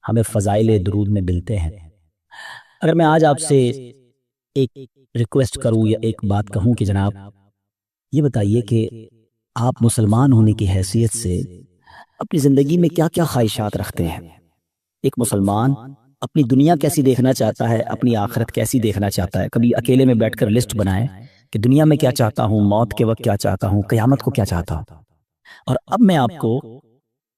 ہمیں فضائل درود میں ملتے ہیں۔ اگر میں آج آپ سے ایک ریکویسٹ کروں یا ایک بات کہوں کہ جناب یہ بتائیے کہ آپ مسلمان ہونے کی حیثیت سے اپنی زندگی میں کیا کیا خواہشات رکھتے ہیں؟ ایک مسلمان اپنی دنیا کیسی دیکھنا چاہتا ہے، اپنی آخرت کیسی دیکھنا چاہتا ہے؟ کبھی اکیلے میں بیٹھ کر لسٹ بنائیں کہ دنیا میں کیا چاہتا ہوں، موت کے وقت کیا چاہتا ہوں، قیامت کو کیا چاہتا ہوں۔ اور اب میں آپ کو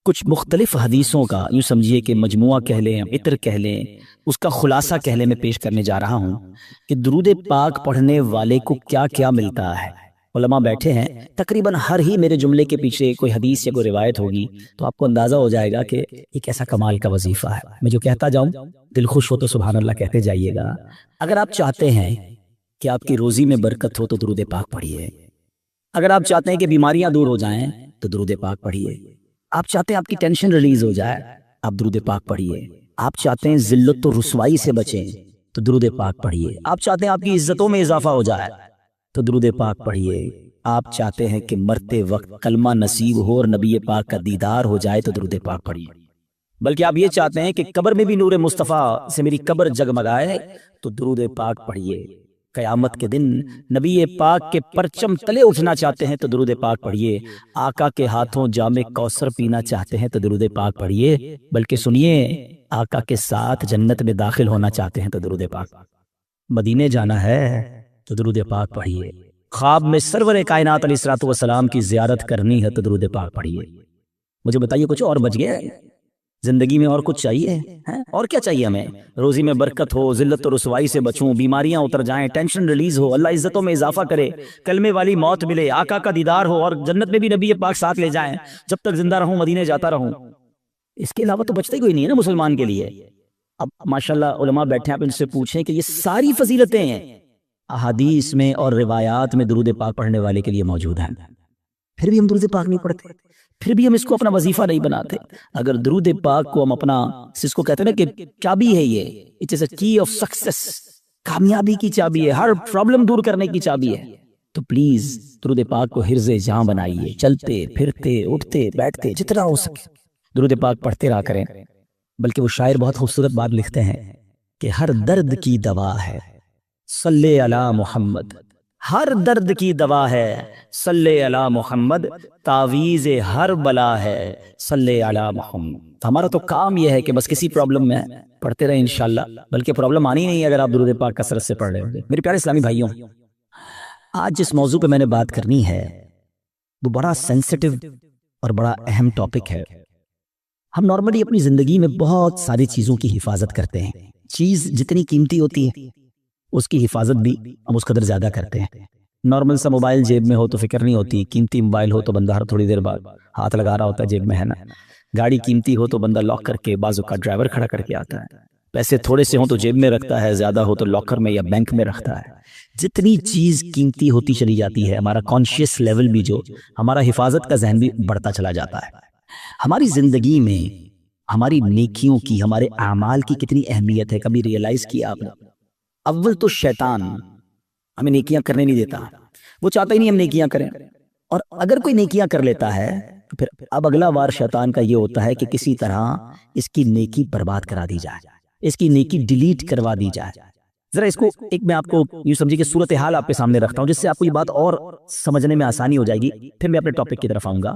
کچھ مختلف حدیثوں کا، یوں سمجھیے کہ مجموعہ کہہ لیں، عطر کہہ لیں، اس کا خلاصہ کہہ لیں، میں پیش کرنے جا رہا ہوں کہ درود پاک پڑھنے والے کو کیا کیا ملتا ہے۔ علماء بیٹھے ہیں، تقریباً ہر ہی میرے جملے کے پیچھے کوئی حدیث یا کوئی روایت ہوگی، تو آپ کو اندازہ ہو جائے گا کہ ایک ایسا کمال کا وظیفہ ہے۔ میں جو کہتا جاؤں دل خوش ہو تو سبحان اللہ کہتے جائیے گا۔ اگر آپ چاہتے ہیں کہ آپ کی روزی میں برکت ہو تو درود پاک پڑھیے۔ اگر آپ چاہتے ہیں کہ بیماریاں دور ہو جائیں تو درود پاک پڑھیے۔ آپ چاہتے ہیں آپ کی ٹینشن ریلیز ہو جائے، آپ درود پاک پڑھیے۔ آپ چاہتے ہیں ذلت و رسوائی سے بچیں تو درود پاک پڑھیے۔ آپ چاہتے ہیں آپ کی عزتوں میں اضافہ ہو جائے تو درود پاک پڑھیے۔ آپ چاہتے ہیں کہ مرتے وقت کلمہ نصیب ہو اور نبی پاک کا دیدار ہو جائے تو درود پاک پڑھیے۔ بلکہ آپ یہ چاہتے ہیں کہ قبر میں بھی نور مصطفیٰ سے میری قبر جگمگائے تو درود پاک پڑھیے۔ قیامت کے دن نبی پاک کے پرچم تلے اٹھنا چاہتے ہیں تو درود پاک پڑھیے۔ آقا کے ہاتھوں جام کوثر پینا چاہتے ہیں تو درود پاک پڑھیے۔ بلکہ سنیے، آقا کے ساتھ جنت میں داخل ہونا چاہتے ہیں تو درود پاک، مدینے جانا ہے تو درود پاک پڑھیے، خواب میں سرور کائنات علیہ الصلوۃ والسلام کی زیارت کرنی ہے تو درود پاک پڑھیے۔ مجھے بتائیے کچھ اور بچ گیا؟ زندگی میں اور کچھ چاہیے؟ اور کیا چاہیے ہمیں؟ روزی میں برکت ہو، ذلت و رسوائی سے بچوں، بیماریاں اتر جائیں، ٹینشن ریلیز ہو، اللہ عزتوں میں اضافہ کرے، کلمے والی موت ملے، آقا کا دیدار ہو اور جنت میں بھی نبی پاک ساتھ لے جائیں، جب تک زندہ رہوں مدینے جاتا رہوں۔ اس کے علاوہ تو بچتا ہی کوئی نہیں ہے نا مسلمان کے لیے۔ اب ماشاءاللہ علماء بیٹھے ہیں، آپ ان سے پوچھیں کہ یہ ساری فضیلتیں ہیں احادیث میں اور روایات میں درود پاک پڑھنے والے کے لیے موجود ہیں، پھر بھی ہم درود پاک نہیں پڑھتے، پھر بھی ہم اس کو اپنا وظیفہ نہیں بناتے۔ اگر درود پاک کو ہم اپنا، اس کو کہتے ہیں نا کہ چابی ہے، یہ اٹ از اے کی آف سکسیس، کامیابی کی چابی ہے، ہر پرابلم دور کرنے کی چابی ہے، تو پلیز درود پاک کو حرز جاں بنائیے۔ چلتے پھرتے اٹھتے بیٹھتے جتنا ہو سکے درود پاک پڑھتے رہا کریں۔ بلکہ وہ شاعر بہت خوبصورت بات لکھتے ہیں کہ ہر درد کی دوا ہے صلی علی محمد، ہر درد کی دوا ہے صلی علی محمد، تعویذ ہر بلا ہے صلی علی محمد۔ تو ہمارا تو کام یہ ہے کہ بس کسی پرابلم میں پڑھتے رہیں انشاءاللہ، بلکہ پرابلم آنی نہیں ہے اگر آپ درود پاک کثرت سے پڑھ رہے ہوں گے۔ میرے پیارے اسلامی بھائیوں، آج جس موضوع پہ میں نے بات کرنی ہے وہ بڑا سینسٹیو اور بڑا اہم ٹاپک ہے۔ ہم نارملی اپنی زندگی میں بہت ساری چیزوں کی حفاظت کرتے ہیں، چیز جتنی قیمتی ہوتی ہے اس کی حفاظت بھی ہم اس قدر زیادہ کرتے ہیں۔ نارمل سا موبائل جیب میں ہو تو فکر نہیں ہوتی، قیمتی موبائل ہو تو بندہ ہر تھوڑی دیر بعد ہاتھ لگا رہا ہوتا ہے جیب میں، ہے نا۔ گاڑی قیمتی ہو تو بندہ لاک کر کے، بازو کا ڈرائیور کھڑا کر کے آتا ہے، پیسے تھوڑے سے ہوں تو جیب میں رکھتا ہے، زیادہ ہو تو لاکر میں یا بینک میں رکھتا ہے۔ جتنی چیز قیمتی ہوتی چلی جاتی ہے، ہمارا کانشیس لیول بھی، جو ہمارا حفاظت کا ذہن بھی بڑھتا چلا جاتا ہے۔ ہماری زندگی میں ہماری نیکیوں کی، ہمارے اعمال کی کتنی اہمیت ہے، کبھی ریئلائز کیا آپ نے؟ اول تو شیطان ہمیں نیکیاں کرنے نہیں دیتا، وہ چاہتا ہی نہیں ہم نیکیاں کریں، اور اگر کوئی نیکیاں کر لیتا ہے تو پھر اب اگلا وار شیطان کا یہ ہوتا ہے کہ کسی طرح اس کی نیکی برباد کرا دی جائے، اس کی نیکی ڈیلیٹ کروا دی جائے۔ ذرا اس کو ایک میں آپ کو یوں سمجھیے کہ صورتحال آپ کے سامنے رکھتا ہوں، جس سے آپ کو یہ بات اور سمجھنے میں آسانی ہو جائے گی، پھر میں اپنے ٹاپک کی طرف آؤں گا۔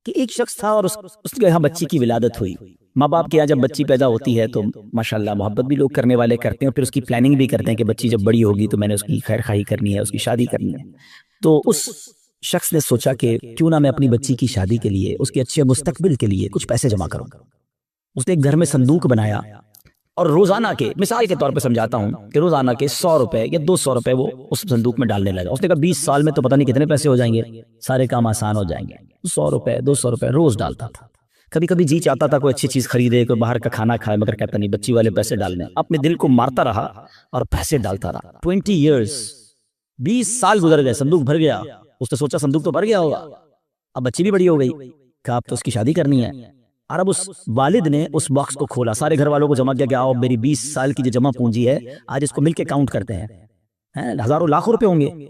کہ ایک شخص تھا اور اس کے یہاں بچی کی ولادت ہوئی۔ ماں باپ کے یہاں جب بچی پیدا ہوتی ہے تو ماشاءاللہ محبت بھی لوگ کرنے والے کرتے ہیں، پھر اس کی پلاننگ بھی کرتے ہیں کہ بچی جب بڑی ہوگی تو میں نے اس کی خیر خواہی کرنی ہے، اس کی شادی کرنی ہے۔ تو اس شخص نے سوچا کہ کیوں نہ میں اپنی بچی کی شادی کے لیے، اس کے اچھے مستقبل کے لیے کچھ پیسے جمع کروں۔ اس نے ایک گھر میں صندوق بنایا اور روزانہ کے، مثال کے طور پہ سمجھاتا ہوں کہ روزانہ کے 100 روپے یا 200 روپے وہ اس صندوق میں ڈالنے لگا۔ اس نے کہا 20 سال میں تو پتہ نہیں کتنے پیسے ہو جائیں گے، سارے کام آسان ہو جائیں گے۔ 100 روپے 200 روپے روز ڈالتا تھا۔ کبھی کبھی جی چاہتا تھا کوئی اچھی چیز خریدے، کوئی باہر کا کھانا کھائے، مگر کہتا نہیں، بچی والے پیسے ڈالنے۔ اپنے دل کو مارتا رہا اور پیسے ڈالتا رہا۔ 20 ایئرز، 20 سال گزر گئے، صندوق بھر گیا۔ اس نے سوچا صندوق تو بھر گیا ہوگا، اب بچی بھی بڑی ہو گئی، کہا اب تو اس کی شادی کرنی ہے۔ اور اب اس والد نے اس باکس کو کھولا، سارے گھر والوں کو جمع کیا کہ آؤ میری 20 سال کی جو جمع پونجی ہے آج اس کو مل کے کاؤنٹ کرتے ہیں، ہزاروں لاکھوں روپے ہوں گے۔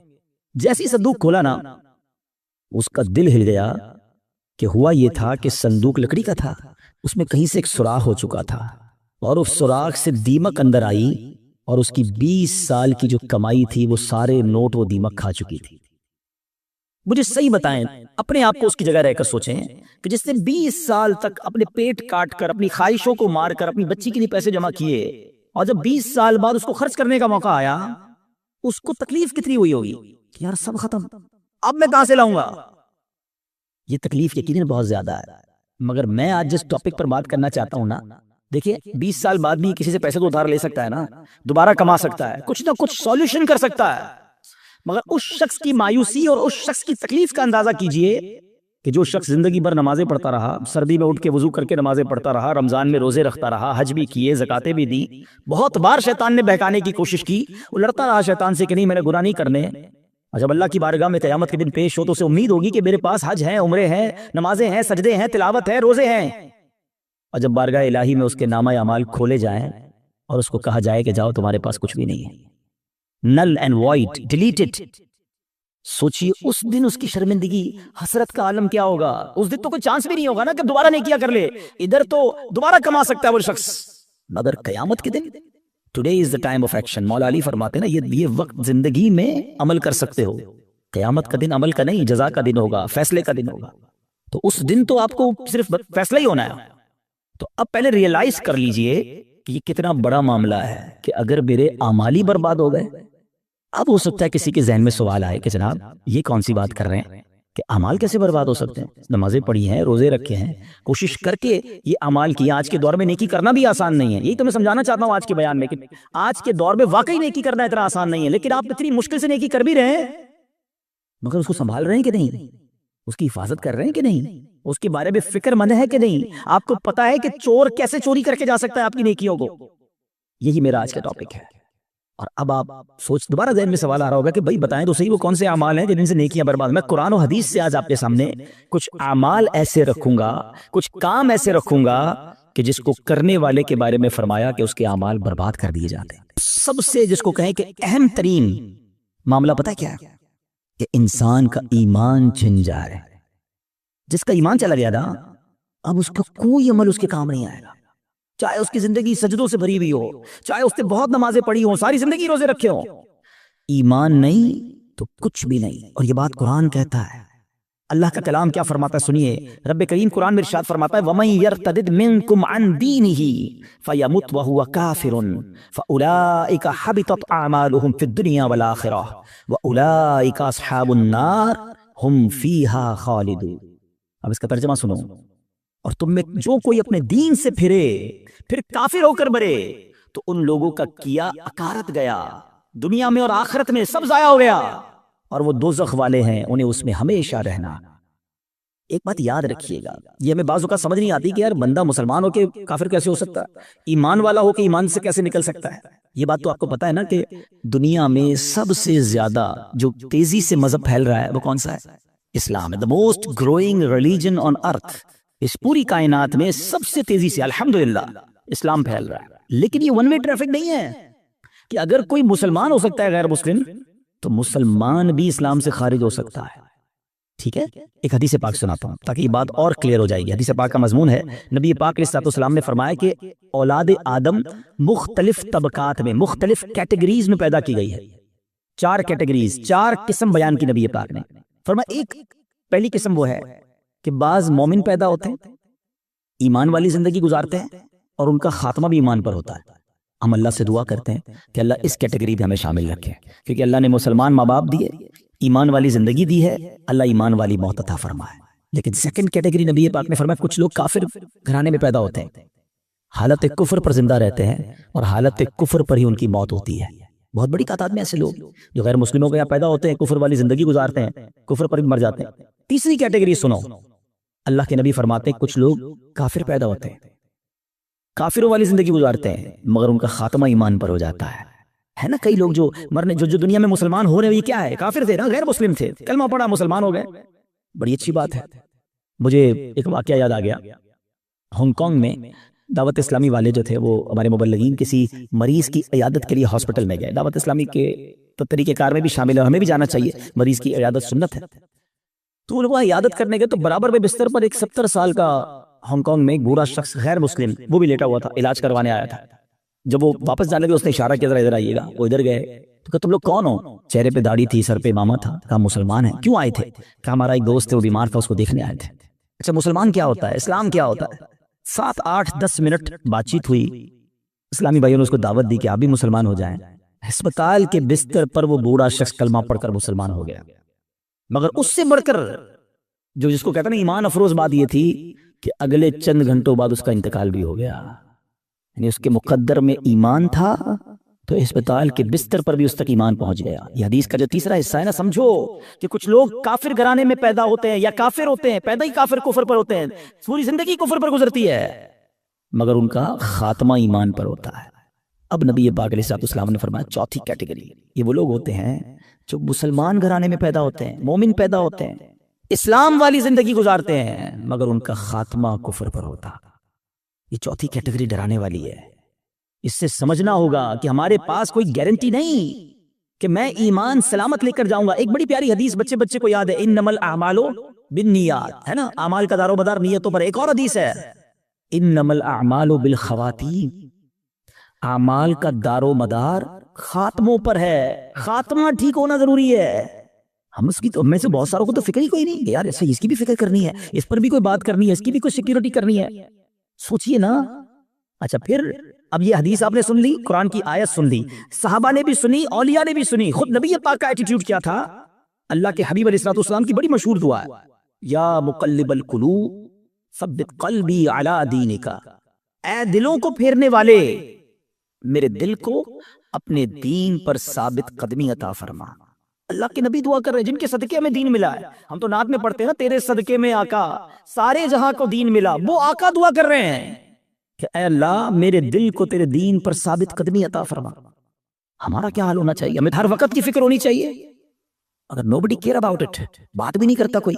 جیسی صندوق کھولا نا، اس کا دل ہل گیا کہ ہوا یہ تھا کہ صندوق لکڑی کا تھا، اس میں کہیں سے ایک سوراخ ہو چکا تھا اور اس سوراخ سے دیمک اندر آئی اور اس کی 20 سال کی جو کمائی تھی وہ سارے نوٹ وہ دیمک کھا چکی تھی۔ مجھے صحیح بتائیں، اپنے آپ کو اس کی جگہ رہ کر سوچیں کہ جس نے 20 سال تک اپنے پیٹ کاٹ کر اپنی خواہشوں کو مار کر اپنی بچی کے لیے پیسے جمع کیے اور جب 20 سال بعد اس کو خرچ کرنے کا موقع آیا، اس کو تکلیف کتنی ہوئی ہوگی کہ یار سب ختم، اب میں کہاں سے لاؤں گا؟ یہ تکلیف یقیناً بہت زیادہ ہے، مگر میں آج جس ٹاپک پر بات کرنا چاہتا ہوں نا، دیکھیں 20 سال بعد بھی کسی سے پیسے تو ادھار لے سکتا ہے نا، دوبارہ کما سکتا ہے، کچھ نہ کچھ سولوشن کر سکتا ہے، مگر اس شخص کی مایوسی اور اس شخص کی تکلیف کا اندازہ کیجئے کہ جو شخص زندگی بھر نمازیں پڑھتا رہا، سردی میں اٹھ کے وضو کر کے نمازیں پڑھتا رہا، رمضان میں روزے رکھتا رہا، حج بھی کیے، زکاتیں بھی دی، بہت بار شیطان نے بہکانے کی کوشش کی، وہ لڑتا رہا شیطان سے کہ نہیں میں نے گناہ نہیں کرنے، اور جب اللہ کی بارگاہ میں قیامت کے دن پیش ہو تو اسے امید ہوگی کہ میرے پاس حج ہیں، عمرے ہیں، نمازیں ہیں، سجدے ہیں، تلاوت ہے، روزے ہیں، اور جب بارگاہ الہی میں اس کے نامہ اعمال کھولے جائیں اور اس کو کہا جائے کہ جاؤ تمہارے پاس کچھ بھی نہیں ہے، نل اینڈ وائڈ، ڈیلیٹڈ، سوچئے اس دن اس کی شرمندگی حسرت کا عالم کیا ہوگا؟ اس دن تو کوئی چانس بھی نہیں ہوگا نا کہ دوبارہ نہیں کیا کر لے، ادھر تو دوبارہ کما سکتا ہے وہ شخص، مگر قیامت کے دن today is the time of action, مولا علی فرماتے ہیں نا یہ وقت زندگی میں عمل کر سکتے ہو، قیامت کا دن عمل کا نہیں، جزا کا دن ہوگا، فیصلے کا دن ہوگا، تو اس دن تو آپ کو صرف فیصلہ ہی ہونا ہے۔ تو اب پہلے ریئلائز کر لیجئے کہ یہ کتنا بڑا معاملہ ہے کہ اگر میرے اعمال ہی برباد ہو گئے، اب ہو سکتا ہے کسی کے ذہن میں سوال آئے کہ جناب یہ کون سی بات کر رہے ہیں کہ اعمال کیسے برباد ہو سکتے ہیں؟ نمازیں پڑھی ہیں، روزے رکھے ہیں، کوشش کر کے یہ اعمال کیا، آج کے دور میں نیکی کرنا بھی آسان نہیں ہے، یہی تو میں سمجھانا چاہتا ہوں آج کے بیان میں کہ آج کے دور میں واقعی نیکی کرنا اتنا آسان نہیں ہے، لیکن آپ اتنی مشکل سے نیکی کر بھی رہے ہیں، مگر اس کو سنبھال رہے ہیں کہ نہیں؟ اس کی حفاظت کر رہے ہیں کہ نہیں؟ اس کے بارے میں فکر مند ہے کہ نہیں؟ آپ کو پتا ہے کہ چور کیسے چوری کر کے جا سکتا ہے آپ کی نیکیوں کو؟ یہی میرا آج کا ٹاپک ہے۔ اور اب آپ سوچ، دوبارہ ذہن میں سوال آ رہا ہوگا کہ بھائی بتائیں تو صحیح وہ کون سے اعمال ہیں جن سے نیکیاں برباد؟ میں قرآن و حدیث سے آج آپ کے سامنے کچھ اعمال ایسے رکھوں گا، کچھ کام ایسے رکھوں گا کہ جس کو کرنے والے کے بارے میں فرمایا کہ اس کے اعمال برباد کر دیے جاتے ہیں۔ سب سے جس کو کہیں کہ اہم ترین معاملہ پتہ کیا ہے؟ کہ انسان کا ایمان چھن جائے۔ جس کا ایمان چلا گیا نا، اب اس کا کوئی عمل اس کے کام نہیں آئے گا، چاہے اس کی زندگی سجدوں سے بھری ہوئی ہو، چاہے اس نے بہت نمازیں پڑھی ہوں، ساری زندگی روزے رکھے ہوں، ایمان نہیں تو کچھ بھی نہیں۔ اور یہ بات قرآن کہتا ہے، اللہ کا کلام کیا فرماتا ہے سنیے، رب کریم قرآن میں ارشاد فرماتا ہے وَمَن يَرْتَدِدْ مِنْكُمْ عَنْ دِينِهِ فَيَمُتْ وَهُوَ كَافِرٌ فَأُولَئِكَ حَبِطَتْ أَعْمَالُهُم فِي الدُّنْيَا وَالْآخِرَةِ وَأُولَئِكَ أَصْحَابُ النَّارِ هُمْ فِيهَا خَالِدُونَ۔ اب اس کا ترجمہ سنو، اور تم میں جو کوئی اپنے دین سے پھرے پھر کافر ہو کر مرے تو ان لوگوں کا کیا اکارت گیا، دنیا میں اور آخرت میں سب ضائع ہو گیا، اور وہ دوزخ والے ہیں، انہیں اس میں ہمیشہ رہنا۔ ایک بات یاد رکھیے گا، یہ ہمیں بعض اوقات سمجھ نہیں آتی کہ یار بندہ مسلمان ہو کے کافر کیسے ہو سکتا ہے، ایمان والا ہو کے ایمان سے کیسے نکل سکتا ہے؟ یہ بات تو آپ کو پتا ہے نا کہ دنیا میں سب سے زیادہ جو تیزی سے مذہب پھیل رہا ہے وہ کون سا ہے؟ اسلام ہے۔ the most growing religion on earth، اس پوری کائنات میں سب سے تیزی سے الحمدللہ اسلام پھیل رہا ہے، لیکن یہ ون وے ٹریفک نہیں ہے کہ اگر کوئی مسلمان ہو سکتا ہے غیر مسلم تو مسلمان بھی اسلام سے خارج ہو سکتا ہے۔ ٹھیک ہے، ایک حدیث پاک سناتا ہوں تاکہ یہ بات اور کلیئر ہو جائے گی۔ حدیث پاک کا مضمون ہے، نبی پاک علیہ الصلوۃ والسلام نے فرمایا کہ اولاد آدم مختلف طبقات میں، مختلف کیٹیگریز میں پیدا کی گئی ہے۔ 4 کیٹیگریز، 4 قسم بیان کی نبی پاک نے۔ فرمایا ایک پہلی قسم وہ ہے کہ بعض مومن پیدا ہوتے ہیں، ایمان والی زندگی گزارتے ہیں، اور ان کا خاتمہ بھی ایمان پر ہوتا ہے۔ ہم اللہ سے دعا کرتے ہیں کہ اللہ اس کیٹیگری میں ہمیں شامل رکھے، کیونکہ اللہ نے مسلمان ماں باپ دیے، ایمان والی زندگی دی ہے، اللہ ایمان والی موت عطا فرمائے۔ لیکن سیکنڈ کیٹیگری نبی پاک نے فرمایا کچھ لوگ کافر گھرانے میں پیدا ہوتے ہیں، حالت کفر پر زندہ رہتے ہیں، اور حالت کفر پر ہی ان کی موت ہوتی ہے۔ بہت بڑی تعداد میں ایسے لوگ جو غیر مسلموں کے یہاں پیدا ہوتے ہیں، کفر والی زندگی گزارتے ہیں، کفر پر بھی مر جاتے ہیں۔ تیسری کیٹیگری سنو، اللہ کے نبی فرماتے ہیں کچھ لوگ کافر پیدا ہوتے ہیں، کافروں والی زندگی گزارتے ہیں، مگر ان کا خاتمہ ایمان پر ہو جاتا ہے نا۔ کئی لوگ جو مرنے جو دنیا میں مسلمان ہو رہے ہیں، یہ کیا ہے؟ کافر تھے نا، غیر مسلم تھے، کلمہ پڑھا مسلمان ہو گئے، بڑی اچھی بات ہے۔ مجھے ایک واقعہ یاد آ گیا، ہانگ کانگ میں دعوت اسلامی والے جو تھے وہ ہمارے مبلغین کسی مریض کی عیادت کے لیے ہاسپٹل میں گئے۔ دعوت اسلامی کے تو طریقہ کار میں بھی شامل ہے، ہمیں بھی جانا چاہیے، مریض کی عیادت سنت ہے۔ تو وہ عیادت کرنے گئے تو برابر میں بستر پر ایک 70 سال کا ہانگ کانگ میں ایک بوڑھا شخص غیر مسلم وہ بھی لیٹا ہوا تھا, علاج کروانے آیا تھا. جب وہ واپس جانے لگے اس نے اشارہ کیا ذرا ادھر آئیے گا. وہ ادھر گئے تو کہا تم لوگ کون ہو؟ چہرے پہ داڑھی تھی, سر پہ امامہ تھا. کہا مسلمان ہیں. کیوں آئے تھے؟ کہا ہمارا ایک دوست ہے وہ بیمار تھا اس کو دیکھنے آئے تھے. اچھا مسلمان کیا ہوتا ہے, اسلام کیا ہوتا ہے؟ 7 8 10 منٹ بات چیت ہوئی. اسلامی بھائیوں نے اس کو دعوت دی کہ آپ بھی مسلمان ہو جائیں. ہسپتال کے بستر پر وہ بوڑھا شخص کلمہ پڑھ کر مسلمان ہو گیا. مگر اس سے بڑھ کر جو جس کو کہتا نا ایمان افروز بات یہ تھی کہ اگلے چند گھنٹوں بعد اس کا انتقال بھی ہو گیا. یعنی اس کے مقدر میں ایمان تھا تو اسپتال کے بستر پر بھی اس تک ایمان پہنچ گیا. یہ حدیث کا جو تیسرا حصہ ہے نا, سمجھو کہ کچھ لوگ کافر گھرانے میں پیدا ہوتے ہیں یا کافر ہوتے ہیں, پیدا ہی کفر پر ہوتے ہیں, پوری زندگی کفر پر گزرتی ہے, مگر ان کا خاتمہ ایمان پر ہوتا ہے. اب نبی پاک علیہ السلام نے فرمایا چوتھی کیٹیگری یہ وہ لوگ ہوتے ہیں جو مسلمان گھرانے میں پیدا ہوتے ہیں, مومن پیدا ہوتے ہیں, اسلام والی زندگی گزارتے ہیں, مگر ان کا خاتمہ کفر پر ہوتا. یہ چوتھی کیٹیگری ڈرانے والی ہے. اس سے سمجھنا ہوگا کہ ہمارے پاس کوئی گارنٹی نہیں کہ میں ایمان سلامت لے کر جاؤں گا. ایک بڑی پیاری حدیث بچے کو یاد ہے, انما الاعمال بالنیات, ہے نا, اعمال کا دار و مدار نیتوں پر. ایک اور حدیث ہے انما الاعمال بالخواتیم, اعمال کا دار و مدار خاتموں پر ہے. خاتمہ ٹھیک ہونا ضروری ہے. ہم اس کی تو میں سے بہت ساروں کو تو فکر ہی کوئی نہیں یار, ایسا اس کی بھی فکر کرنی ہے, اس پر بھی کوئی بات کرنی ہے, اس کی بھی کوئی سیکیورٹی کرنی ہے. سوچئے نا. اچھا پھر اب یہ حدیث آپ نے سن لی, قرآن کی آیت سن لی, صحابہ نے بھی سنی, اولیاء نے بھی سنی. خود نبی پاک کا ایٹیٹیوڈ کیا تھا؟ اللہ کے حبیب علیہ السلام کی بڑی مشہور دعا ہے, یا مقلب القلوب ثبت قلبی علی دینک, اے دلوں کو پھیرنے والے میرے دل کو اپنے دین پر ثابت قدمی عطا فرما. اللہ کے نبی دعا کر رہے ہیں جن کے صدقے میں دین ملا ہے. ہم تو نعت میں پڑھتے ہیں نا, تیرے صدقے میں آقا سارے جہاں کو دین ملا. وہ آقا دعا کر رہے ہیں کہ اے اللہ میرے دل کو تیرے دین پر ثابت قدمی عطا فرما. ہمارا کیا حال ہونا چاہیے؟ ہمیں ہر وقت کی فکر ہونی چاہیے. اگر nobody care about it, بات بھی نہیں کرتا کوئی.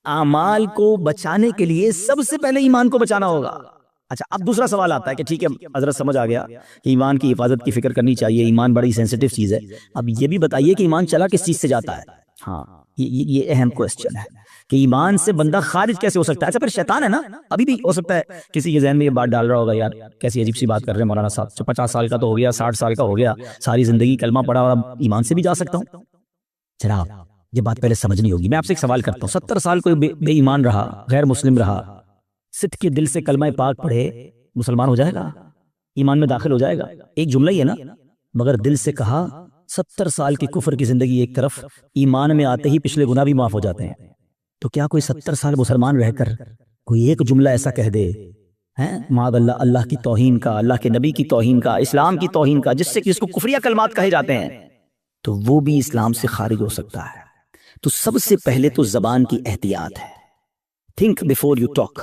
اعمال کو بچانے کے لیے سب سے پہلے ایمان کو بچانا ہوگا. اچھا اب دوسرا سوال آتا ہے کہ ٹھیک ہے حضرت سمجھ آ گیا کہ ایمان کی حفاظت کی فکر کرنی چاہیے, ایمان بڑی سینسیٹیو چیز ہے. اب یہ بھی بتائیے کہ ایمان چلا کس چیز سے جاتا ہے؟ ہاں یہ اہم کوسچن ہے کہ ایمان سے بندہ خارج کیسے ہو سکتا ہے. اچھا پھر شیطان ہے نا, ابھی بھی ہو سکتا ہے کسی کے ذہن میں یہ بات ڈال رہا ہوگا, یار کیسی عجیب سی بات کر رہے ہیں مولانا صاحب, 50 سال کا تو ہو گیا, 60 سال کا ہو گیا, ساری زندگی کلمہ پڑھا اور اب ایمان سے بھی جا سکتا ہوں. جناب یہ بات پہلے سمجھنی ہوگی. میں آپ سے ایک سوال کرتا ہوں, 70 سال کوئی بے ایمان رہا, غیر مسلم رہا, صدق کے دل سے کلمہ پاک پڑھے, مسلمان ہو جائے گا, ایمان میں داخل ہو جائے گا؟ ایک جملہ ہی ہے نا. مگر دل سے کہا 70 سال کی کفر کی زندگی ایک طرف, ایمان میں آتے ہی پچھلے گناہ بھی معاف ہو جاتے ہیں. تو کیا کوئی 70 سال مسلمان رہ کر کوئی ایک جملہ ایسا کہہ دے معاذ اللہ, اللہ کی توہین کا, اللہ کے نبی کی توہین کا, اسلام کی توہین کا, جس سے کہ اس کو کفریہ کلمات کہے جاتے ہیں, تو وہ بھی اسلام سے خارج ہو سکتا ہے. تو سب سے پہلے تو زبان کی احتیاط ہے. تھنک بیفور یو ٹاک,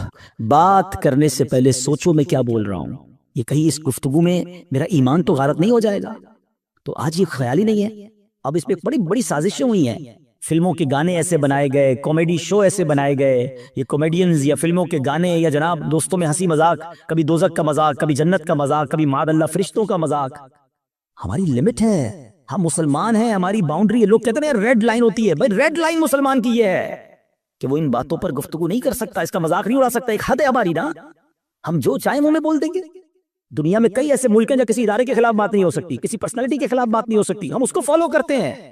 بات کرنے سے پہلے سوچو میں کیا بول رہا ہوں. یہ کہیں اس گفتگو میں میرا ایمان تو غارت نہیں ہو جائے گا. تو آج یہ خیال ہی نہیں ہے. اب اس پہ بڑی بڑی سازشیں ہوئی ہیں, فلموں کے گانے ایسے بنائے گئے, کامیڈی شو ایسے بنائے گئے, یہ کامیڈینز یا فلموں کے گانے یا جناب دوستوں میں ہنسی مذاق, کبھی دوزخ کا مذاق, کبھی جنت کا مذاق, کبھی معاذ اللہ فرشتوں کا مذاق. ہماری لمٹ ہے, ہم مسلمان ہیں, ہماری باؤنڈری ہے. لوگ کہتے ہیں ریڈ لائن ہوتی ہے, بھائی ریڈ لائن مسلمان کی یہ ہے کہ وہ ان باتوں پر گفتگو نہیں کر سکتا, اس کا مذاق نہیں اڑا سکتا. ایک حد ہے ہماری نا, ہم جو چاہیں منہ میں بول دیں گے. دنیا میں کئی ایسے ملک ہیں جہاں کسی ادارے کے خلاف بات نہیں ہو سکتی, کسی پرسنالٹی کے خلاف بات نہیں ہو سکتی, ہم اس کو فالو کرتے ہیں.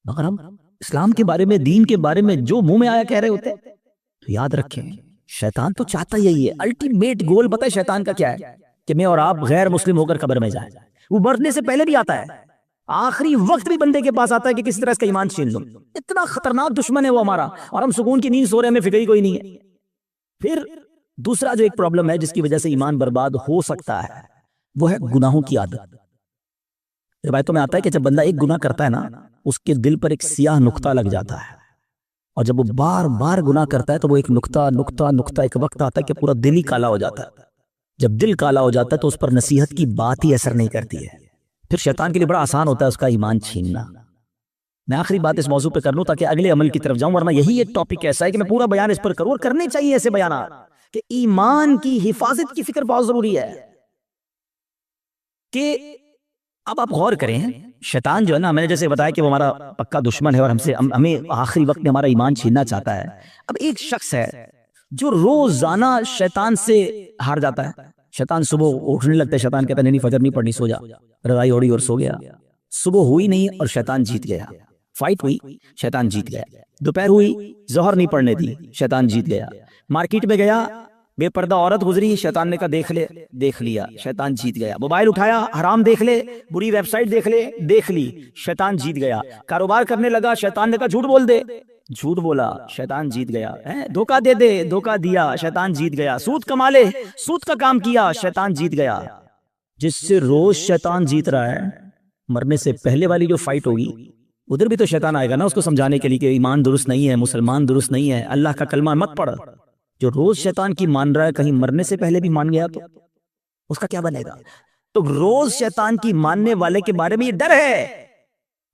مگر ہم اسلام کے بارے میں, دین کے بارے میں جو منہ میں آیا کہہ رہے ہوتے ہیں. تو یاد رکھیں شیطان تو چاہتا یہی ہے, الٹیمیٹ گول پتہ ہے شیطان کا کیا ہے, کہ میں اور آپ غیر مسلم ہو کر قبر میں جائیں. وہ مرنے سے پہلے بھی آتا ہے, آخری وقت بھی بندے کے پاس آتا ہے کہ کسی طرح اس کا ایمان چھین لوں. اتنا خطرناک دشمن ہے وہ ہمارا, اور ہم سکون کی نیند سو رہے ہیں, ہمیں فکر ہی کوئی نہیں ہے. پھر دوسرا جو ایک پرابلم ہے جس کی وجہ سے ایمان برباد ہو سکتا ہے, وہ ہے گناہوں کی عادت. روایتوں میں آتا ہے کہ جب بندہ ایک گناہ کرتا ہے نا, اس کے دل پر ایک سیاہ نقطہ لگ جاتا ہے, اور جب وہ بار بار گناہ کرتا ہے تو وہ ایک نقطہ ایک وقت آتا ہے کہ پورا دل ہی کالا ہو جاتا ہے. جب دل کالا ہو جاتا ہے تو اس پر نصیحت کی بات ہی اثر نہیں کرتی ہے. پھر شیطان کے لیے بڑا آسان ہوتا ہے اس کا ایمان چھیننا. میں آخری بات اس موضوع پہ کر لوں تاکہ اگلے عمل کی طرف جاؤں, ورنہ یہی ایک ٹاپک ایسا ہے کہ میں پورا بیان اس پر کروں, اور کرنے چاہیے ایسے بیانات کہ ایمان کی حفاظت کی فکر بہت ضروری ہے. کہ اب آپ غور کریں, شیطان جو ہے نا, میں نے جیسے بتایا کہ وہ ہمارا پکا دشمن ہے اور ہمیں آخری وقت میں ہمارا ایمان چھیننا چاہتا ہے. اب ایک شخص ہے جو روزانہ شیطان سے ہار جاتا ہے. شیطان صبح اٹھنے لگتا ہے، شیطان کہتا ہے نہیں فجر نہیں پڑھنی، سو جا، رضائی اوڑی اور سو گیا. صبح ہوئی نہیں اور شیطان جیت گیا. فائٹ ہوئی، شیطان جیت گیا. دوپہر ہوئی، ظہر نہیں پڑھنے دی، شیطان جیت گیا. مارکیٹ میں گیا، بے پردہ عورت گزری، شیطان نے کہا دیکھ لیا، شیطان جیت گیا. موبائل اٹھایا، حرام دیکھ لے، بری ویب سائٹ دیکھ لے، دیکھ لی، شیطان جیت گیا. کاروبار کرنے لگا، شیطان نے کہا جھوٹ بول دے، جھوٹ بولا، شیطان جیت گیا. دھوکہ دے دے، دھوکہ دیا، شیطان جیت گیا. سود کما لے، سود کا کام کیا، شیطان جیت گیا. جس سے روز شیطان جیت رہا ہے، مرنے سے پہلے والی جو فائٹ ہوگی ادھر بھی تو شیطان آئے گا نا اس کو سمجھانے کے لیے کہ ایمان درست نہیں ہے، مسلمان درست نہیں ہے، اللہ کا کلمہ مت پڑھ. جو روز شیطان کی مان رہا ہے، کہیں مرنے سے پہلے بھی مان گیا تو اس کا کیا بنے گا؟ تو روز شیطان کی ماننے والے کے بارے میں یہ ڈر ہے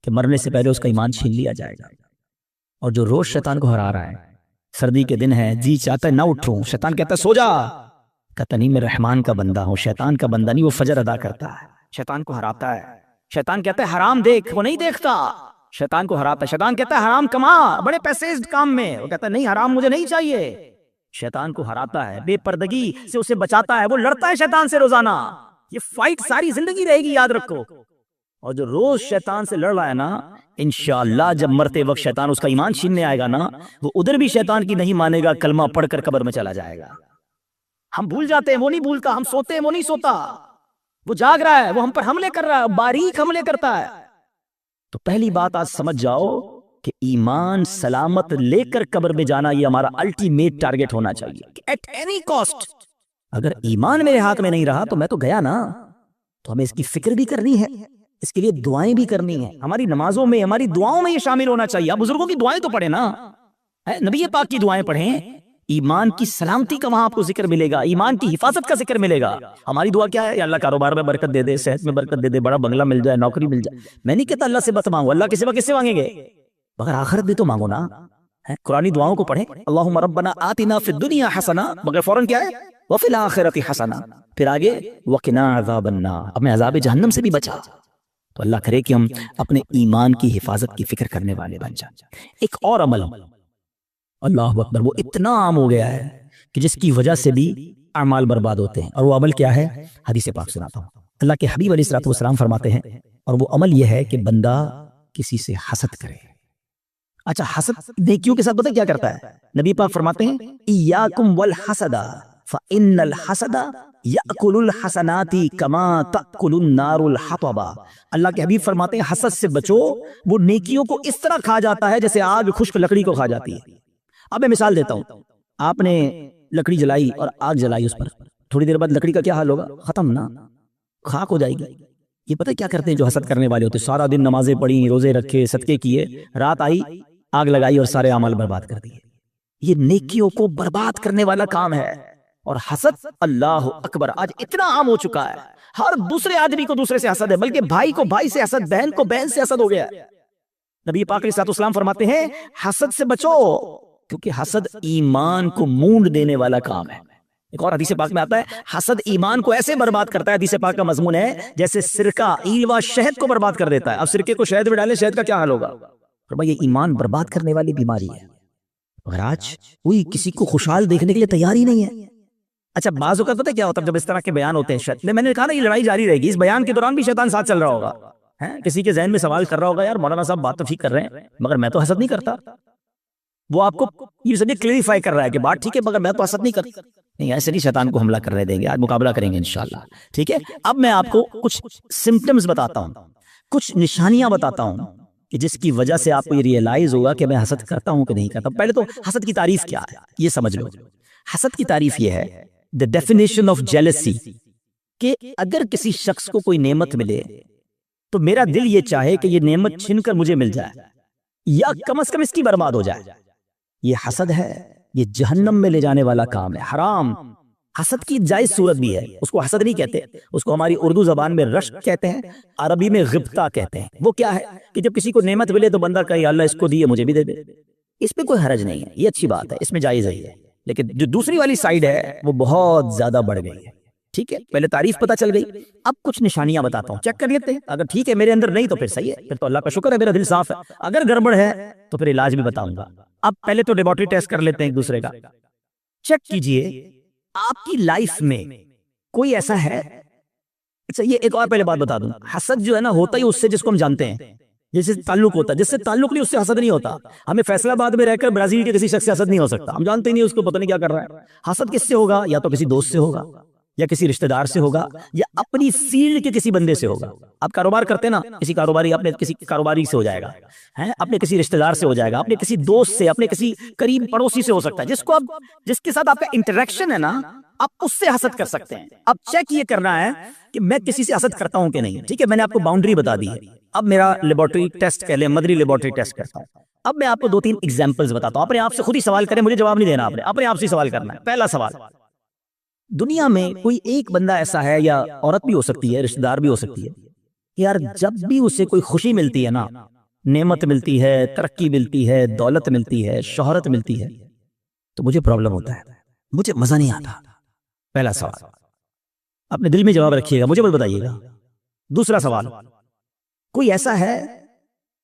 کہ مرنے سے پہلے اس کا ایمان چھین لیا جائے گا. اور جو روز شیطان کو ہرا رہا ہے، سردی کے دن ہے، جی چاہتا ہے نہ اٹھوں، شیطان کہتا ہے سو جا، کہتا نہیں میں رحمان کا بندہ ہوں، شیطان کا بندہ نہیں. وہ فجر ادا کرتا ہے، شیطان کو ہراتا ہے. شیطان کہتا ہے حرام دیکھ، وہ نہیں دیکھتا، شیطان کو ہراتا ہے. شیطان کہتا ہے حرام کما، بڑے پیسے اس کام میں، وہ کہتا ہے نہیں حرام مجھے نہیں چاہیے. شیطان کو ہراتا ہے، بے پردگی سے اسے بچاتا ہے. وہ لڑتا ہے شیطان سے روزانہ. یہ فائٹ ساری زندگی رہے گی، یاد رکھو. اور جو روز شیطان سے لڑ رہا ہے نا، انشاءاللہ جب مرتے وقت شیطان اس کا ایمان چھیننے آئے گا نا، وہ ادھر بھی شیطان کی نہیں مانے گا، کلمہ پڑھ کر قبر میں چلا جائے گا. ہم بھول جاتے ہیں، وہ نہیں بھولتا. ہم سوتے ہیں، وہ نہیں سوتا. وہ جاگ رہا ہے، وہ ہم پر حملے کر رہا ہے، باریک حملے کرتا ہے. تو پہلی بات آج سمجھ جاؤ کہ ایمان سلامت لے کر قبر میں جانا یہ ہمارا الٹیمیٹ ٹارگٹ ہونا چاہیے ایٹ اینی کاسٹ. اگر ایمان میرے ہاتھ میں نہیں رہا تو میں تو گیا نا. تو ہمیں اس کی فکر بھی کرنی ہے، اس کے لیے دعائیں بھی کرنی ہیں. ہماری نمازوں میں، ہماری دعاؤں میں یہ شامل ہونا چاہیے. آپ بزرگوں کی دعائیں تو پڑھیں نا، نبی پاک کی دعائیں پڑھیں. ایمان کی سلامتی کا وہاں آپ کو ذکر ملے گا، ایمان کی حفاظت کا ذکر ملے گا. ہماری دعا کیا ہے؟ یا اللہ کاروبار میں برکت دے دے، صحت میں برکت دے دے، بڑا بنگلہ مل جائے، نوکری مل جائے. میں نہیں کہتا اللہ سے مت مانگو، اللہ کے سوا کس سے مانگیں گے؟ مگر آخرت بھی تو مانگو نا. قرآنی دعاؤں کو پڑھیں، اللہم ربنا آتنا فی الدنیا حسنہ، مگر فوراً کیا ہے؟ وفی الآخرۃ حسنہ، پھر آگے وقنا عذاب النار، ہمیں عذاب جہنم سے بھی بچا. تو اللہ کرے کہ ہم اپنے ایمان کی حفاظت کی فکر کرنے والے بن جائیں. ایک اور عمل، اللہ اکبر، وہ اتنا عام ہو گیا ہے کہ جس کی وجہ سے بھی اعمال برباد ہوتے ہیں. اور وہ عمل کیا ہے؟ حدیث پاک سناتا ہوں. اللہ کے حبیب علیہ الصلوۃ والسلام فرماتے ہیں، اور وہ عمل یہ ہے کہ بندہ کسی سے حسد کرے. اچھا، حسد نیکیوں کے ساتھ پتہ کیا کرتا ہے؟ نبی پاک فرماتے ہیں ایاکم والحسد فإن الحسد یأکل الحسنات کما تأکل النار الحطب. اللہ کے حبیب فرماتے ہیں حسد سے بچو، وہ نیکیوں کو اس طرح کھا جاتا ہے جیسے آگ خشک لکڑی کو کھا جاتی ہے. اب میں مثال دیتا ہوں. آپ نے لکڑی جلائی اور آگ جلائی اس پر، تھوڑی دیر بعد لکڑی کا کیا حال ہوگا؟ ختم نا، خاک ہو جائے گی. یہ پتہ کیا کرتے ہیں جو حسد کرنے والے ہوتے ہیں؟ سارا دن نمازیں پڑھی، روزے رکھے، صدقے کیے، رات آئی آگ لگائی اور سارے اعمال برباد کر دیے. یہ نیکیوں کو برباد کرنے والا کام ہے. اور حسد، اللہ اکبر، آج اتنا عام ہو چکا ہے، ہر دوسرے آدمی کو دوسرے سے حسد ہے، بلکہ بھائی کو بھائی سے حسد، بہن کو بہن سے حسد ہو گیا. نبی پاک علیہ الصلوۃ والسلام فرماتے ہیں حسد سے بچو، کیونکہ حسد ایمان کو مونڈ دینے والا کام ہے. ایک اور حدیث پاک میں آتا ہے حسد ایمان کو ایسے برباد کرتا ہے، حدیث پاک کا مضمون ہے جیسے سرکہ ایلوا شہد کو برباد کر دیتا ہے. اب سرکے کو شہد میں ڈالیں، شہد کا کیا حال ہوگا؟ فرمایا یہ ایمان برباد کرنے والی بیماری ہے. مگر آج کوئی کسی کو خوشحال دیکھنے کے لیے تیار ہی نہیں ہے. اچھا، بعض اوقات پتہ کیا ہوتا ہے جب اس طرح کے بیان ہوتے ہیں، میں نے کہا نا یہ لڑائی جاری رہے گی، اس بیان کے دوران بھی شیطان ساتھ چل رہا ہوگا. کسی کے ذہن میں سوال کر رہا ہوگا یار مولانا صاحب بات تو ٹھیک کر رہے ہیں مگر میں تو حسد نہیں کرتا. وہ آپ کو یہ سب کلیریفائی کر رہا ہے کہ بات ٹھیک ہے مگر میں تو حسد نہیں کرتا. نہیں، ایسے نہیں شیطان کو حملہ کرنے دیں گے، آج مقابلہ کریں گے انشاءاللہ. ٹھیک ہے، اب میں آپ کو کچھ سمپٹمز بتاتا ہوں، کچھ نشانیاں بتاتا ہوں کہ جس کی وجہ سے آپ کو یہ ریئلائز ہوگا کہ میں حسد کرتا ہوں کہ نہیں کرتا. پہلے تو حسد کی تعریف کیا ہے یہ سمجھ لو. حسد کی تعریف یہ ہے the definition of jealousy، کہ اگر کسی شخص کو کوئی نعمت ملے تو میرا دل یہ چاہے کہ یہ نعمت چھن کر مجھے مل جائے یا کم از کم اس کی برباد ہو جائے. یہ حسد ہے، یہ جہنم میں لے جانے والا کام ہے، حرام. حسد کی جائز صورت بھی ہے، اس کو حسد نہیں کہتے، اس کو ہماری اردو زبان میں رشک کہتے ہیں، عربی میں غبطہ کہتے ہیں. وہ کیا ہے کہ جب کسی کو نعمت ملے تو بندہ کہے اللہ اس کو دیے مجھے بھی دے دے. اس پہ کوئی حرج نہیں ہے، یہ اچھی بات ہے، اس میں جائز ہے. لیکن جو دوسری والی سائیڈ ہے وہ بہت زیادہ بڑھ گئی ہے. ٹھیک ہے، پہلے تعریف پتہ چل گئی، اب کچھ نشانیاں بتاتا ہوں، چیک کر لیتے ہیں. اگر ٹھیک ہے میرے اندر نہیں تو پھر صحیح ہے، پھر تو اللہ کا شکر ہے میرا دل صاف ہے. اگر گڑبڑ ہے تو پھر علاج بھی بتاؤں گا. اب پہلے تو لیبارٹری ٹیسٹ کر لیتے ہیں ایک دوسرے کا. چیک کیجئے آپ کی لائف میں کوئی ایسا ہے. اچھا یہ ایک اور پہلے بات بتا دوں, حسد جو ہے نا ہوتا ہی اس سے جس کو ہم جانتے ہیں, جس سے تعلق ہوتا ہے. جس سے تعلق نہیں اس سے حسد نہیں ہوتا. ہمیں فیصلہ آباد میں رہ کر برازیل کے کسی شخص سے حسد نہیں ہو سکتا, ہم جانتے ہی نہیں اس کو, پتہ نہیں کیا کر رہا ہے. حسد کس سے ہوگا؟ یا تو کسی دوست سے ہوگا, یا کسی رشتہ دار سے ہوگا, یا اپنی فیلڈ کے کسی بندے سے ہوگا. آپ کاروبار کرتے ہیں نا, کسی کاروباری اپنے کسی کاروباری سے ہو جائے گا, اپنے کسی رشتہ دار سے ہو جائے گا, اپنے کسی دوست سے, اپنے کسی قریب پڑوسی سے ہو سکتا ہے, جس کے ساتھ آپ کا انٹریکشن ہے نا, آپ اس سے حسد کر سکتے ہیں. اب چیک یہ کرنا ہے کہ میں کسی سے حسد کرتا ہوں کہ نہیں. ٹھیک ہے, میں نے آپ کو باؤنڈری بتا دی ہے. اب میرا لیبورٹری ٹیسٹ کہہ لیں, مدری لیبورٹری ٹیسٹ کرتا ہوں. اب میں آپ کو 2-3 ایگزامپلز بتاتا ہوں. اپنے آپ سے خود ہی سوال کریں, مجھے جواب نہیں دینا, آپ نے اپنے آپ سے سوال کرنا ہے. پہلا سوال, دنیا میں کوئی ایک بندہ ایسا ہے, یا عورت بھی ہو سکتی ہے, رشتہ دار بھی ہو سکتی ہے, یار جب بھی اسے کوئی خوشی ملتی ہے نا, نعمت ملتی ہے, ترقی ملتی ہے, دولت ملتی ہے, شہرت ملتی ہے, تو مجھے پرابلم ہوتا ہے, مجھے مزہ نہیں آتا. پہلا سوال اپنے دل میں جواب رکھیے گا, مجھے مت بتائیے گا. دوسرا سوال, کوئی ایسا ہے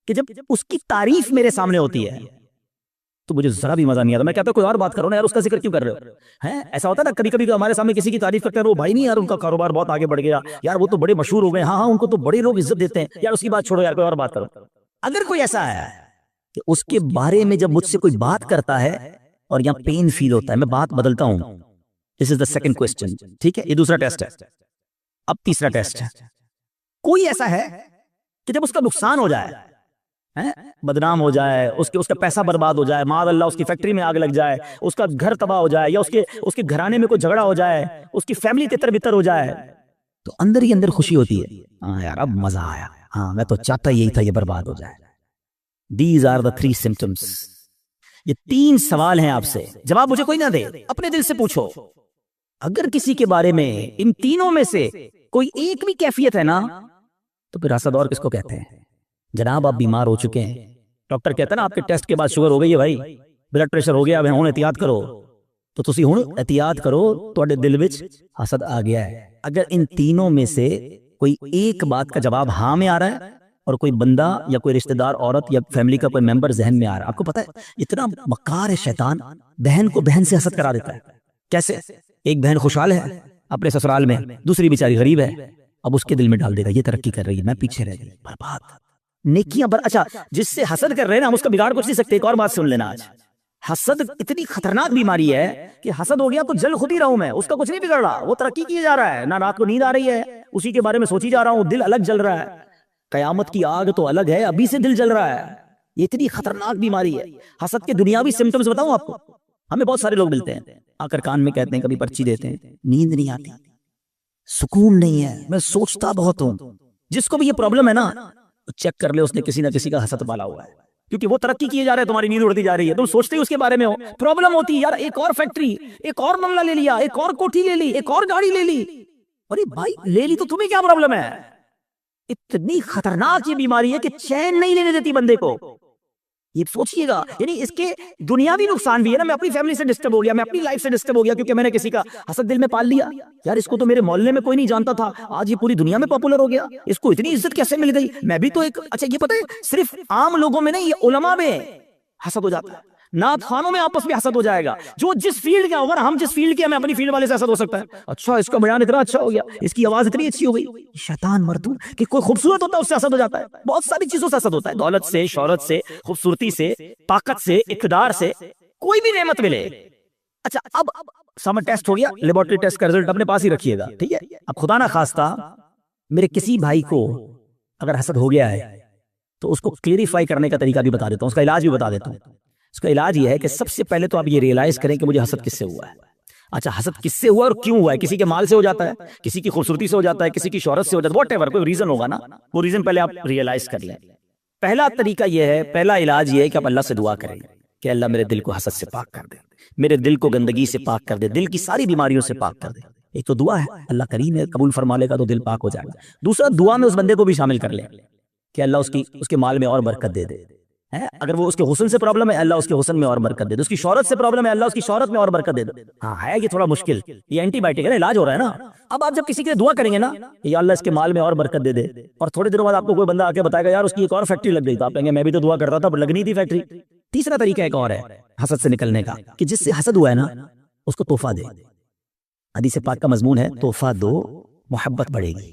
کہ جب اس کی تعریف میرے سامنے ہوتی ہے تو مجھے ذرا بھی مزہ نہیں آتا. میں کہتا ہوں کوئی اور بات کرو نا یار, اس کا ذکر کیوں کر رہے ہو؟ ایسا ہوتا ہے نا کبھی کبھی ہمارے سامنے کسی کی تعریف کرتے ہیں, وہ بھائی نہیں یار ان کا کاروبار بہت آگے بڑھ گیا, یار وہ تو بڑے مشہور ہو گئے, ہاں ان کو تو بڑے لوگ عزت دیتے ہیں, یار اس کی بات چھوڑو, یار کوئی اور بات کرو. اگر کوئی ایسا ہے کہ اس کے بارے میں جب مجھ سے کوئی بات کرتا ہے اور یہاں پین فیل ہوتا ہے, میں بات بدلتا ہوں. دس از دا سیکنڈ کوسچن. ٹھیک ہے, یہ دوسرا ٹیسٹ ہے. اب تیسرا ٹیسٹ ہے, کوئی ایسا ہے کہ جب اس کا نقصان ہو جائے, بدنام ہو جائے, اس کا پیسہ برباد ہو جائے, معاذ اللہ اس کی فیکٹری میں آگ لگ جائے, اس کا گھر تباہ ہو جائے, یا اس کے گھرانے میں کوئی جھگڑا ہو جائے, اس کی فیملی تتر بتر ہو جائے, تو اندر ہی اندر خوشی ہوتی ہے, ہاں یار اب مزہ آیا, ہاں میں تو چاہتا یہی تھا یہ برباد ہو جائے. These are the 3 symptoms. یہ 3 سوال ہیں آپ سے, جواب مجھے کوئی نہ دے, اپنے دل سے پوچھو. اگر کسی کے بارے میں ان تینوں میں سے کوئی ایک بھی کیفیت ہے نا, تو پھر حسد اور کس کو کہتے ہیں؟ جناب آپ بیمار ہو چکے ہیں, ڈاکٹر کہتا ہے نا آپ کے ٹیسٹ کے بعد شوگر ہو گئی ہے بھائی, بلڈ پریشر ہو گیا, اب ہن احتیاط کرو, تو تسی ہن احتیاط کرو, تواڈے دل وچ حسد آ گیا ہے. اگر ان تینوں میں سے کوئی ایک بات کا جواب ہاں میں آ رہا ہے, اور کوئی بندہ یا کوئی رشتہ دار عورت یا فیملی کا کوئی ممبر ذہن میں آ رہا ہے, آپ کو پتہ ہے اتنا مکار ہے شیطان, بہن کو بہن سے حسد کرا دیتا ہے. کیسے؟ ایک بہن خوشحال ہے اپنے سسرال میں, دوسری بیچاری غریب ہے, اب اس کے دل میں ڈال دے گا یہ ترقی کر رہی ہے, میں پیچھے رہ گئی, برباد. نیکیاں اچھا جس سے حسد کر رہے ہیں نا, ہم اس کا بگاڑ کچھ نہیں سکتے. ایک اور بات سن لینا, آج حسد اتنی خطرناک بیماری ہے کہ حسد ہو گیا تو جل خود ہی رہوں میں, اس کا کچھ نہیں بگڑ رہا, وہ ترقی کیے جا رہا ہے, نہ رات کو نیند آ رہی ہے, اسی کے بارے میں سوچی جا رہا ہوں, دل الگ جل رہا ہے. قیامت کی آگ تو الگ ہے, ابھی سے دل جل رہا ہے. یہ اتنی خطرناک بیماری ہے. حسد کے دنیاوی سمپٹمز بتاؤں آپ کو, ہمیں بہت سارے لوگ ملتے ہیں, آ کر کان میں کہتے ہیں, کبھی پرچی دیتے ہیں, نیند نہیں آتی, سکون نہیں ہے, میں سوچتا بہت ہوں. جس کو بھی یہ پرابلم ہے نا, چیک کر لے اس نے کسی نہ کسی کا حسد پالا ہوا ہے, کیونکہ وہ ترقی کیے جا رہے ہیں, تمہاری نیند اڑتی جا رہی ہے, تم سوچتے ہی اس کے بارے میں ہو, پرابلم ہوتی ہے یار, ایک اور فیکٹری, ایک اور بنگلہ لے لیا, ایک اور کوٹھی لے لی, ایک اور گاڑی لے لی. ارے بھائی لے لی تو تمہیں کیا پرابلم ہے؟ اتنی خطرناک یہ بیماری ہے کہ چین نہیں لینے دیتی بندے کو. یہ سوچئے گا, یعنی اس کے دنیاوی نقصان بھی ہے نا, میں اپنی فیملی سے ڈسٹرب ہو گیا, میں اپنی لائف سے ڈسٹرب ہو گیا, کیونکہ میں نے کسی کا حسد دل میں پال لیا. یار اس کو تو میرے محلے میں کوئی نہیں جانتا تھا, آج یہ پوری دنیا میں پاپولر ہو گیا, اس کو اتنی عزت کیسے مل گئی, میں بھی تو ایک. اچھا یہ پتہ ہے صرف عام لوگوں میں نہیں, یہ علماء میں حسد ہو جاتا ہے, نعت خانوں میں آپس میں حسد ہو جائے گا. جو جس فیلڈ کا ہوگا, ہم جس فیلڈ کے, ہمیں اپنی فیلڈ والے سے حسد ہو سکتا ہے. اچھا اس کا بیان اتنا اچھا ہو گیا, اس کی آواز اتنی اچھی ہو گئی, شیطان مردود کہ کوئی خوبصورت ہوتا ہے اس سے حسد ہو جاتا ہے. بہت ساری چیزوں سے حسد ہوتا ہے, دولت سے, شہرت سے, خوبصورتی سے, طاقت سے, اقتدار سے, کوئی بھی نعمت ملے. اچھا اب سمر ٹیسٹ ہو گیا, لیبورٹری ٹیسٹ کا رزلٹ اپنے پاس ہی رکھیے گا, ٹھیک ہے. اب خدا نہ خواستہ میرے کسی بھائی کو اگر حسد ہو گیا ہے تو اس کو کلیریفائی کرنے کا طریقہ بھی بتا دیتا ہوں, اس کا علاج بھی بتا دیتا ہوں. اس کا علاج یہ ہے کہ سب سے پہلے تو آپ یہ ریئلائز کریں کہ مجھے حسد کس سے ہوا ہے. اچھا حسد کس سے ہوا اور کیوں ہوا ہے؟ کسی کے مال سے ہو جاتا ہے, کسی کی خوبصورتی سے ہو جاتا ہے, کسی کی شہرت سے ہو جاتا ہے, واٹ ایور, کوئی ریزن ہوگا نا, وہ ریزن پہلے آپ ریئلائز کر لیں. پہلا طریقہ یہ ہے, پہلا علاج یہ ہے کہ آپ اللہ سے دعا کریں کہ اللہ میرے دل کو حسد سے پاک کر دے, میرے دل کو گندگی سے پاک کر دے, دل کی ساری بیماریوں سے پاک کر دے. ایک تو دعا ہے, اللہ کریم ہے, قبول فرما لے گا تو دل پاک ہو جائے گا. دوسرا دعا میں اس بندے کو بھی شامل کر لیں کہ اللہ اس کے مال میں اور برکت دے دے. اگر وہ اس کے حسن سے پرابلم ہے, اللہ اس کے حسن میں اور برکت دے دے. اس کی شہرت سے پرابلم ہے, اللہ اس کی شہرت میں اور برکت دے دے. ہاں ہے یہ تھوڑا مشکل, یہ اینٹی بائیوٹک ہے نا, علاج ہو رہا ہے نا. اب آپ جب کسی کے لیے دعا کریں گے نا, یا اللہ اس کے مال میں اور برکت دے دے, اور تھوڑے دنوں بعد آپ کو کوئی بندہ آ کے بتائے گا یار اس کی ایک اور فیکٹری لگ گئی, تو آپ کہیں گے میں بھی تو دعا کرتا تھا پر لگنی تھی فیکٹری. تیسرا طریقہ ایک اور ہے حسد سے نکلنے کا, کہ جس سے حسد ہوا ہے نا اس کو تحفہ دے. حدیث پاک کا مضمون ہے تحفہ دو محبت بڑھے گی.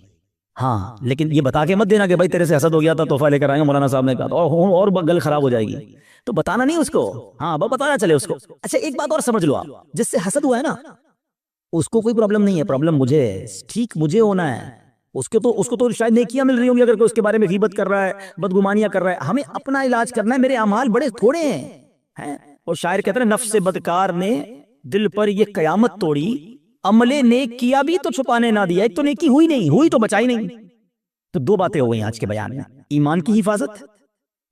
ہاں لیکن یہ بتا کے مت دینا کہ بھائی تیرے سے حسد ہو گیا تھا تحفہ لے کر آئے مولانا صاحب نے کہا اور گل خراب ہو جائے گی. تو بتانا نہیں اس کو, ہاں بتانا چلے اس کو. اچھا ایک بات اور سمجھ لو آپ, جس سے حسد ہوا ہے نا اس کو کوئی پرابلم نہیں ہے, پرابلم مجھے ہے. ٹھیک مجھے ہونا ہے, اس کو تو شاید نیکیاں مل رہی ہوں گی اگر کوئی اس کے بارے میں غیبت کر رہا ہے, بدگمانیاں کر رہا ہے. ہمیں اپنا علاج کرنا ہے, میرے اعمال بڑے تھوڑے ہیں. اور شاعر کہتے ہیں نفس بدکار نے دل پر یہ قیامت توڑی, عمل نیک کیا بھی تو چھپانے نہ دیا. ایک تو نیکی ہوئی نہیں, ہوئی تو بچائی نہیں. تو دو باتیں ہو گئی آج کے بیان میں, ایمان کی حفاظت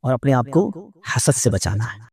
اور اپنے آپ کو حسد سے بچانا ہے.